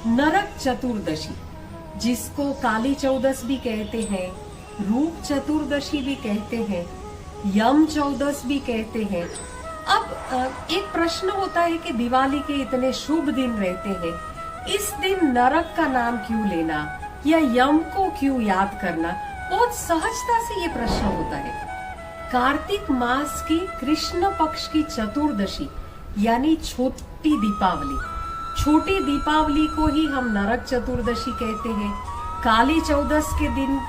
नरक चतुर्दशी, जिसको काली चौदस भी कहते हैं, रूप चतुर्दशी भी कहते हैं, यम चौदस भी कहते हैं। अब एक प्रश्न होता है कि दिवाली के इतने शुभ दिन रहते हैं, इस दिन नरक का नाम क्यों लेना या यम को क्यों याद करना? बहुत सहजता से ये प्रश्न होता है। कार्तिक मास की कृष्ण पक्ष की चतुर्दशी यानी छोटी दीपावली, छोटी दीपावली को ही हम नरक चतुर्दशी कहते हैं। काली चौदस के दिन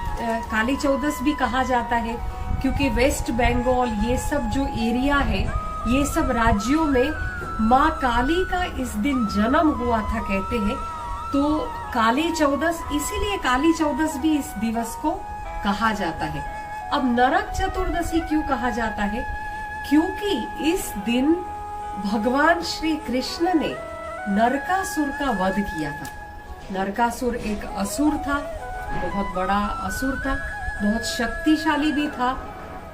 काली चौदस भी कहा जाता है, क्योंकि वेस्ट बंगाल ये सब जो एरिया है, ये सब राज्यों में माँ काली का इस दिन जन्म हुआ था कहते हैं, तो काली चौदस, इसीलिए काली चौदस भी इस दिवस को कहा जाता है। अब नरक चतुर्दशी क्यों कहा जाता है? क्योंकि इस दिन भगवान श्री कृष्ण ने नरकासुर का वध किया था। नरकासुर एक असुर था, बहुत बड़ा असुर था, बहुत शक्तिशाली भी था।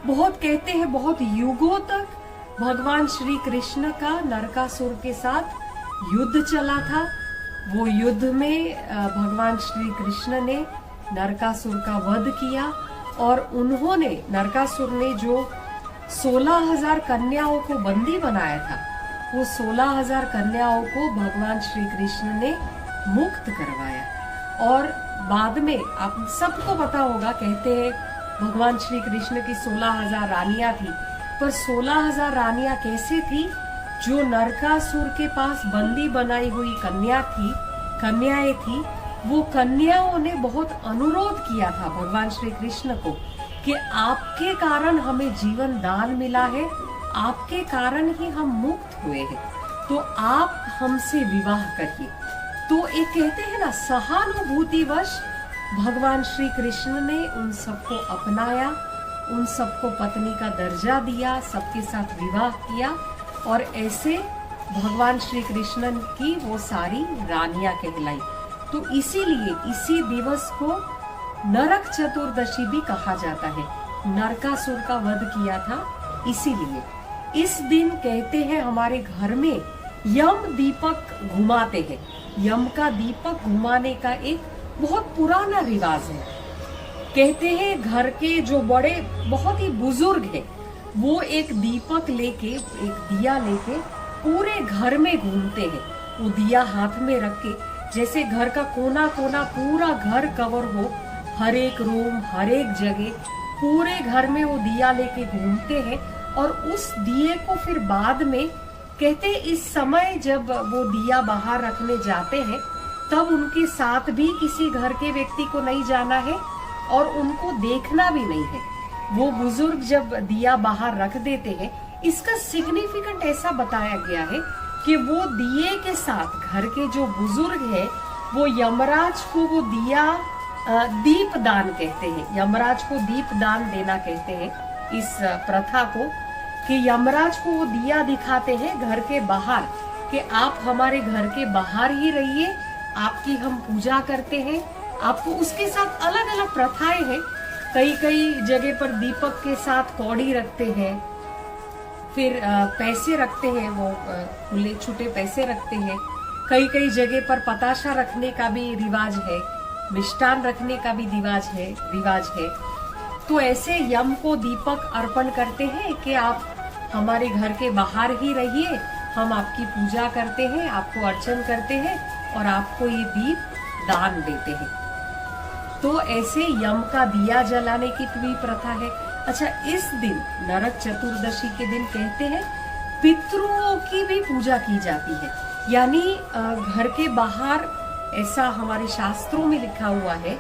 बहुत कहते हैं बहुत युगों तक भगवान श्री कृष्ण का नरकासुर के साथ युद्ध चला था। वो युद्ध में भगवान श्री कृष्ण ने नरकासुर का वध किया और उन्होंने, नरकासुर ने जो 16,000 कन्याओं को बंदी बनाया था, वो 16,000 कन्याओं को भगवान श्री कृष्ण ने मुक्त करवाया। और बाद में आप सबको पता होगा, कहते हैं भगवान श्री कृष्ण की 16,000 रानियां थी, पर 16,000 रानियां कैसे थी? जो नरकासुर के पास बंदी बनाई हुई कन्याएं थी, वो कन्याओं ने बहुत अनुरोध किया था भगवान श्री कृष्ण को कि आपके कारण हमें जीवन दान मिला है, आपके कारण ही हम मुक्त हुए हैं, तो आप हमसे विवाह करिए। तो एक कहते हैं ना, सहानुभूतिवश भगवान श्री कृष्ण ने उन सबको अपनाया, उन सबको पत्नी का दर्जा दिया, सबके साथ विवाह किया, और ऐसे भगवान श्री कृष्ण की वो सारी रानियां कहलाई। तो इसीलिए इसी दिवस को नरक चतुर्दशी भी कहा जाता है। नरकासुर का वध किया था, इसीलिए इस दिन कहते हैं हमारे घर में यम दीपक घुमाते हैं। यम का दीपक घुमाने का एक बहुत पुराना रिवाज है। कहते हैं घर के जो बड़े बहुत ही बुजुर्ग हैं, वो एक दीपक लेके, एक दिया लेके पूरे घर में घूमते हैं। वो दिया हाथ में रख के, जैसे घर का कोना कोना पूरा घर कवर हो, हर एक रूम, हर एक जगह, पूरे घर में वो दिया लेके घूमते हैं। और उस दिए को फिर बाद में, कहते हैं इस समय जब वो दिया बाहर रखने जाते हैं, तब उनके साथ भी किसी घर के व्यक्ति को नहीं जाना है और उनको देखना भी नहीं है। वो बुजुर्ग जब दिया बाहर रख देते हैं, इसका सिग्निफिकेंट ऐसा बताया गया है कि वो दिए के साथ घर के जो बुजुर्ग है, वो यमराज को वो दिया दीप दान कहते हैं। यमराज को दीप दान देना कहते हैं इस प्रथा को, कि यमराज को वो दिया दिखाते हैं घर के बाहर कि आप हमारे घर के बाहर ही रहिए, आपकी हम पूजा करते हैं। आपको उसके साथ अलग अलग प्रथाएं हैं। कई कई जगह पर दीपक के साथ कौड़ी रखते हैं, फिर पैसे रखते हैं, वो खुले छूटे पैसे रखते हैं। कई कई जगह पर पताशा रखने का भी रिवाज है, मिष्टान रखने का भी रिवाज है। तो ऐसे यम को दीपक अर्पण करते हैं कि आप हमारे घर के बाहर ही रहिए, हम आपकी पूजा करते हैं, आपको अर्चन करते हैं और आपको ये दीप दान देते हैं। तो ऐसे यम का दिया जलाने की भी प्रथा है। अच्छा, इस दिन नरक चतुर्दशी के दिन कहते हैं पितरों की भी पूजा की जाती है। यानी घर के बाहर, ऐसा हमारे शास्त्रों में लिखा हुआ है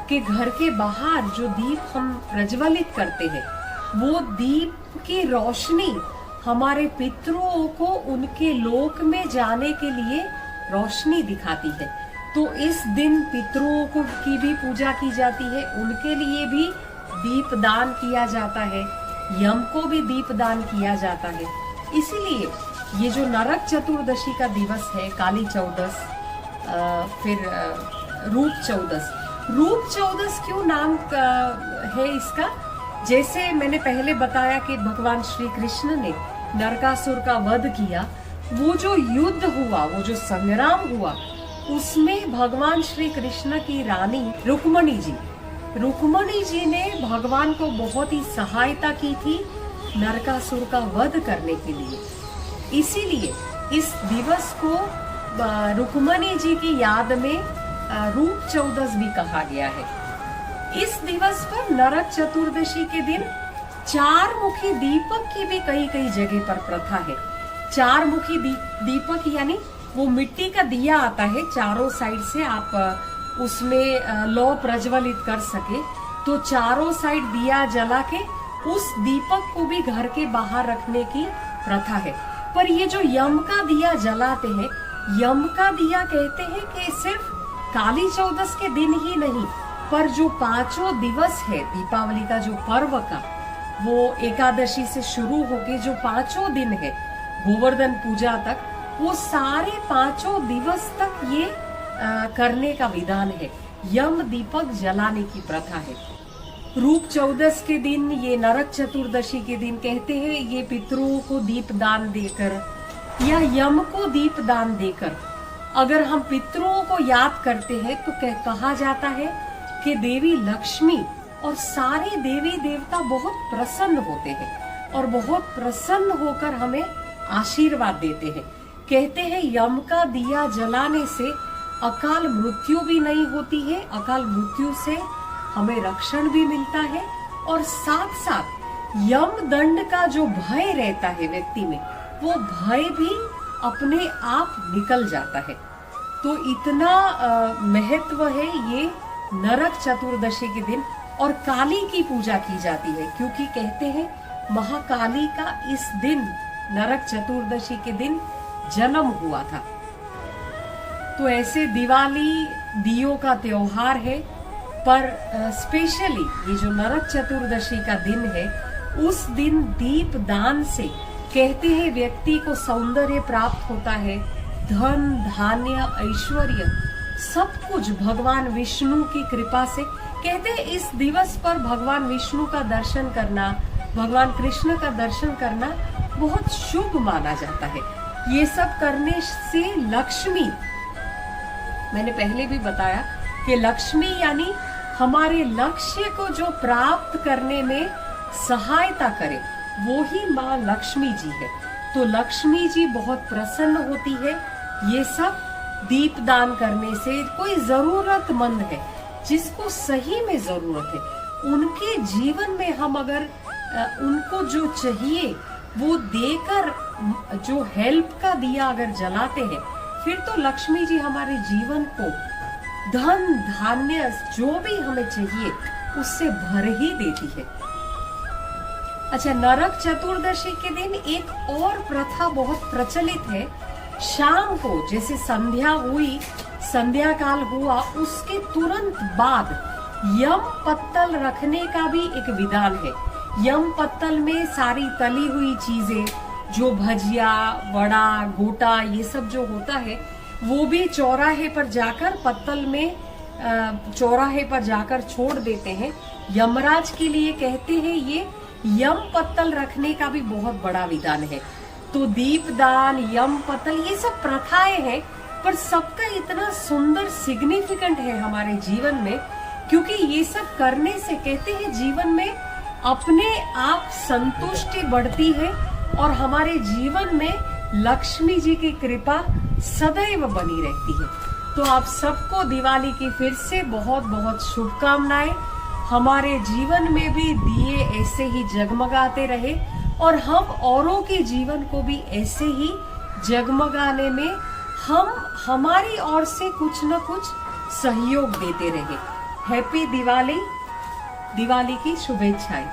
कि घर के बाहर जो दीप हम प्रज्वलित करते हैं, वो दीप की रोशनी हमारे पितरों को उनके लोक में जाने के लिए रोशनी दिखाती है। तो इस दिन पितरों को की भी पूजा की जाती है, उनके लिए भी दीप दान किया जाता है, यम को भी दीप दान किया जाता है। इसीलिए ये जो नरक चतुर्दशी का दिवस है, काली चौदस, फिर रूप चौदस क्यों नाम है इसका? जैसे मैंने पहले बताया कि भगवान श्री कृष्ण ने नरकासुर का वध किया, वो जो युद्ध हुआ, वो जो संग्राम हुआ, उसमें भगवान श्री कृष्ण की रानी रुक्मणी जी ने भगवान को बहुत ही सहायता की थी नरकासुर का वध करने के लिए। इसीलिए इस दिवस को रुक्मणी जी की याद में रूप चौदस भी कहा गया है। इस दिवस पर नरक चतुर्दशी के दिन चार मुखी दीपक की भी कई जगह पर प्रथा है। चार मुखी दीपक यानी वो मिट्टी का दिया आता है, चारों साइड से आप उसमें लौ प्रज्वलित कर सके, तो चारों साइड दिया जला के उस दीपक को भी घर के बाहर रखने की प्रथा है। पर ये जो यम का दिया जलाते हैं, यम का दिया कहते हैं कि सिर्फ काली चौदस के दिन ही नहीं, पर जो पांचों दिवस है दीपावली का जो पर्व का, वो एकादशी से शुरू होके जो पांचों दिन है गोवर्धन पूजा तक, वो सारे पांचों दिवस तक ये करने का विधान है। यम दीपक जलाने की प्रथा है। रूप चौदस के दिन, ये नरक चतुर्दशी के दिन कहते हैं ये पितरों को दीप दान देकर या यम को दीप दान देकर अगर हम पितरों को याद करते हैं तो कहा जाता है कि देवी लक्ष्मी और सारे देवी देवता बहुत प्रसन्न होते हैं और बहुत प्रसन्न होकर हमें आशीर्वाद देते हैं। कहते हैं यम का दिया जलाने से अकाल मृत्यु भी नहीं होती है, अकाल मृत्यु से हमें रक्षण भी मिलता है और साथ साथ यम दंड का जो भय रहता है व्यक्ति में, वो भय भी अपने आप निकल जाता है। तो इतना महत्व है ये नरक चतुर्दशी के दिन। और काली की पूजा की जाती है क्योंकि कहते हैं महाकाली का इस दिन नरक चतुर्दशी के दिन जन्म हुआ था। तो ऐसे दिवाली दियों का त्योहार है, पर स्पेशली ये जो नरक चतुर्दशी का दिन है, उस दिन दीप दान से कहते हैं व्यक्ति को सौंदर्य प्राप्त होता है, धन धान्य ऐश्वर्य सब कुछ भगवान विष्णु की कृपा से। कहते हैं इस दिवस पर भगवान विष्णु का दर्शन करना, भगवान कृष्ण का दर्शन करना बहुत शुभ माना जाता है। ये सब करने से लक्ष्मी, मैंने पहले भी बताया कि लक्ष्मी यानी हमारे लक्ष्य को जो प्राप्त करने में सहायता करे, वो ही माँ लक्ष्मी जी है। तो लक्ष्मी जी बहुत प्रसन्न होती है। ये सब दीप दान करने से कोई जरूरतमंद है जिसको सही में जरूरत है, उनके जीवन में हम अगर उनको जो चाहिए वो देकर जो हेल्प का दिया अगर जलाते हैं, फिर तो लक्ष्मी जी हमारे जीवन को धन धान्य जो भी हमें चाहिए उससे भर ही देती है। अच्छा, नरक चतुर्दशी के दिन एक और प्रथा बहुत प्रचलित है। शाम को जैसे संध्या हुई, संध्या काल हुआ, उसके तुरंत बाद यम पत्तल रखने का भी एक विधान है। यम पत्तल में सारी तली हुई चीजें, जो भजिया वड़ा गोटा ये सब जो होता है, वो भी चौराहे पर जाकर पत्तल में चौराहे पर जाकर छोड़ देते हैं। यमराज के लिए कहते हैं ये यम पत्तल रखने का भी बहुत बड़ा विधान है। तो दीपदान, यम पत्तल, ये सब प्रथाएं हैं, पर सबका इतना सुंदर सिग्निफिकेंट है हमारे जीवन में, क्योंकि ये सब करने से कहते हैं जीवन में अपने आप संतुष्टि बढ़ती है और हमारे जीवन में लक्ष्मी जी की कृपा सदैव बनी रहती है। तो आप सबको दिवाली की फिर से बहुत बहुत शुभकामनाएं। हमारे जीवन में भी दिए ऐसे ही जगमगाते रहे और हम औरों के जीवन को भी ऐसे ही जगमगाने में हम हमारी ओर से कुछ न कुछ सहयोग देते रहे। हैप्पी दिवाली, दिवाली की शुभेच्छाएं।